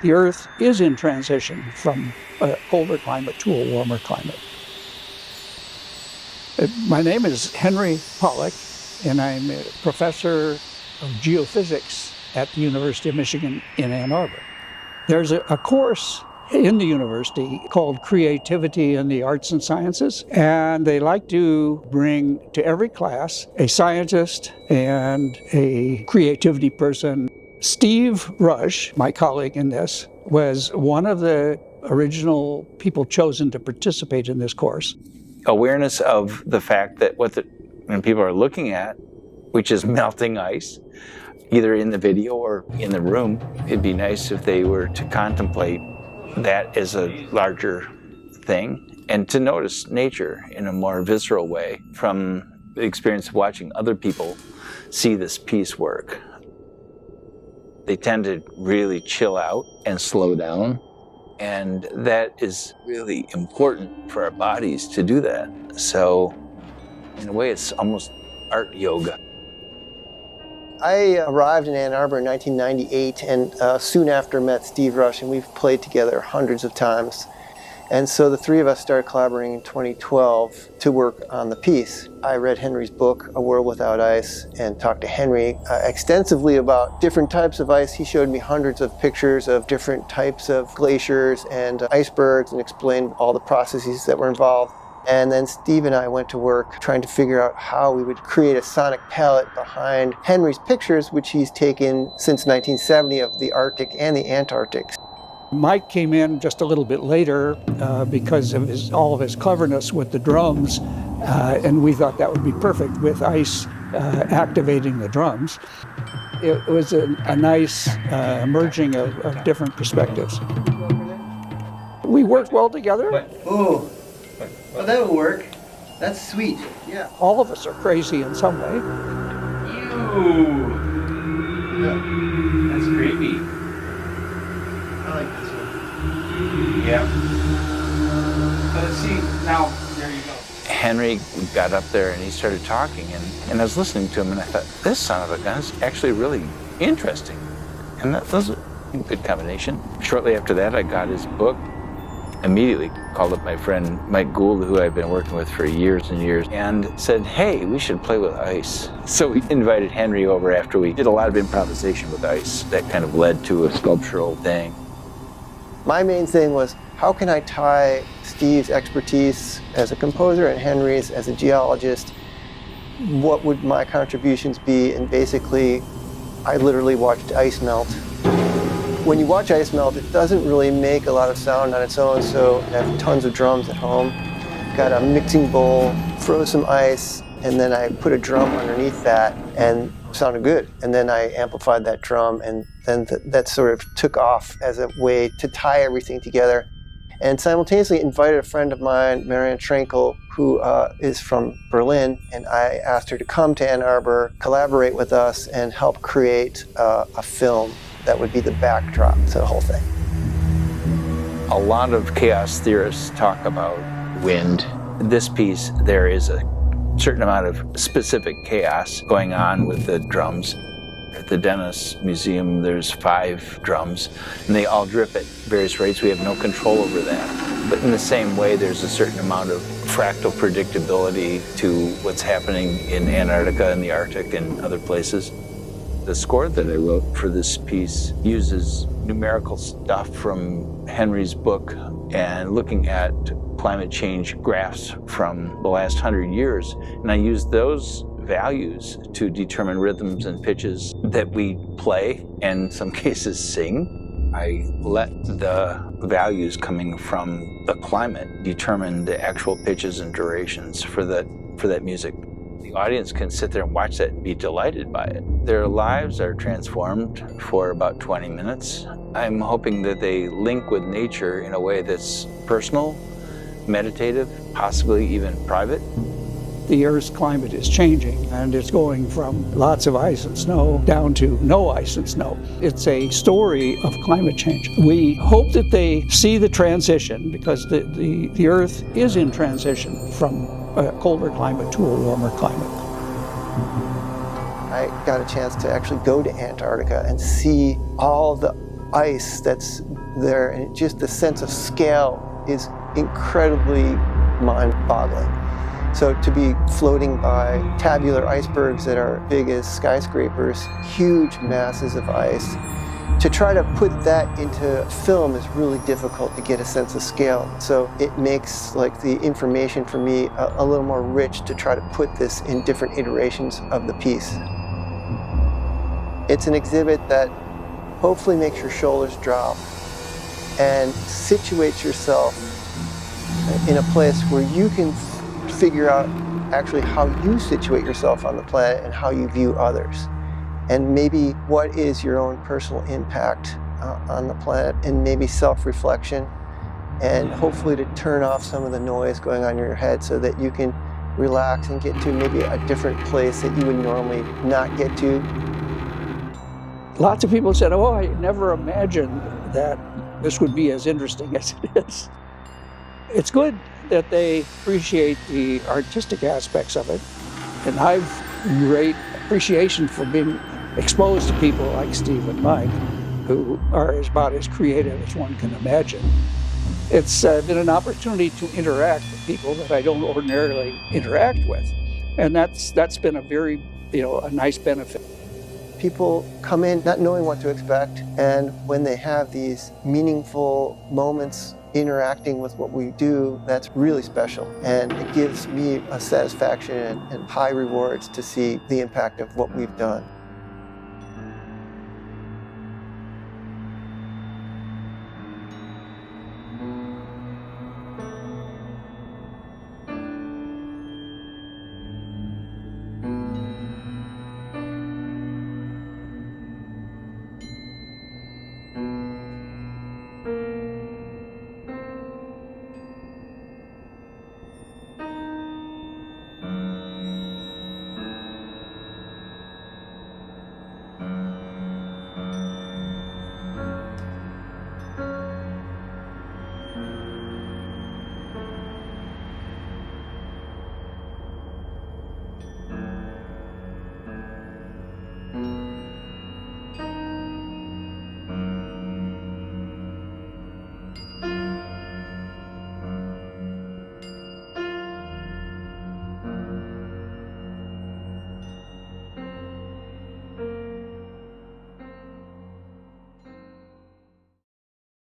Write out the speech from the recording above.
The Earth is in transition from a colder climate to a warmer climate. My name is Henry Pollack, and I'm a professor of geophysics at the University of Michigan in Ann Arbor. There's a course in the university called Creativity in the Arts and Sciences, and they like to bring to every class a scientist and a creativity person. Steve Rush, my colleague in this, was one of the original people chosen to participate in this course. Awareness of the fact that when people are looking at, which is melting ice, either in the video or in the room, it'd be nice if they were to contemplate that as a larger thing and to notice nature in a more visceral way from the experience of watching other people see this piece work. They tend to really chill out and slow down, and that is really important for our bodies to do that. So in a way, it's almost art yoga. I arrived in Ann Arbor in 1998 and soon after met Steve Rush, and we've played together hundreds of times. And so the three of us started collaborating in 2012 to work on the piece. I read Henry's book, A World Without Ice, and talked to Henry extensively about different types of ice. He showed me hundreds of pictures of different types of glaciers and icebergs and explained all the processes that were involved. And then Steve and I went to work trying to figure out how we would create a sonic palette behind Henry's pictures, which he's taken since 1970 of the Arctic and the Antarctic. Mike came in just a little bit later because of all of his cleverness with the drums, and we thought that would be perfect with ice activating the drums. It was a nice merging of different perspectives. We worked well together. Oh, well, that would work. That's sweet. Yeah. All of us are crazy in some way. Ew. That's creepy. I like this one. Yeah. Let's see, now, there you go. Henry got up there and he started talking, and I was listening to him, and I thought, this son of a gun is actually really interesting. And that was a good combination. Shortly after that, I got his book. Immediately called up my friend Mike Gould, who I've been working with for years and years, and said, hey, we should play with ice. So we invited Henry over after we did a lot of improvisation with ice that kind of led to a sculptural thing. My main thing was, how can I tie Steve's expertise as a composer and Henry's as a geologist? What would my contributions be? And basically, I literally watched ice melt. When you watch ice melt, it doesn't really make a lot of sound on its own, so I have tons of drums at home. Got a mixing bowl, froze some ice, and then I put a drum underneath that, and it sounded good. And then I amplified that drum, and then that sort of took off as a way to tie everything together. And simultaneously invited a friend of mine, Marion Tränkle, who is from Berlin, and I asked her to come to Ann Arbor, collaborate with us, and help create a film that would be the backdrop to the whole thing. A lot of chaos theorists talk about wind. In this piece, there is a certain amount of specific chaos going on with the drums. At the Dennos Museum, there's 5 drums, and they all drip at various rates. We have no control over that. But in the same way, there's a certain amount of fractal predictability to what's happening in Antarctica and the Arctic and other places. The score that I wrote for this piece uses numerical stuff from Henry's book and looking at climate change graphs from the last 100 years. And I used those values to determine rhythms and pitches that we play and in some cases sing. I let the values coming from the climate determine the actual pitches and durations for that music. The audience can sit there and watch that and be delighted by it. Their lives are transformed for about 20 minutes. I'm hoping that they link with nature in a way that's personal, meditative, possibly even private. The Earth's climate is changing, and it's going from lots of ice and snow down to no ice and snow. It's a story of climate change. We hope that they see the transition, because the Earth is in transition from a colder climate to a warmer climate. I got a chance to actually go to Antarctica and see all the ice that's there, and just the sense of scale is incredibly mind-boggling. So to be floating by tabular icebergs that are big as skyscrapers, huge masses of ice, to try to put that into film is really difficult to get a sense of scale. So it makes like the information for me a little more rich to try to put this in different iterations of the piece. It's an exhibit that hopefully makes your shoulders drop and situates yourself in a place where you can figure out actually how you situate yourself on the planet and how you view others. And maybe what is your own personal impact on the planet, and maybe self-reflection, and hopefully to turn off some of the noise going on in your head so that you can relax and get to maybe a different place that you would normally not get to. Lots of people said, oh, I never imagined that this would be as interesting as it is. It's good that they appreciate the artistic aspects of it, and I've great appreciation for being exposed to people like Steve and Mike, who are about as creative as one can imagine. It's been an opportunity to interact with people that I don't ordinarily interact with, and that's been a very, a nice benefit. People come in not knowing what to expect, and when they have these meaningful moments interacting with what we do, that's really special. And it gives me a satisfaction and high rewards to see the impact of what we've done.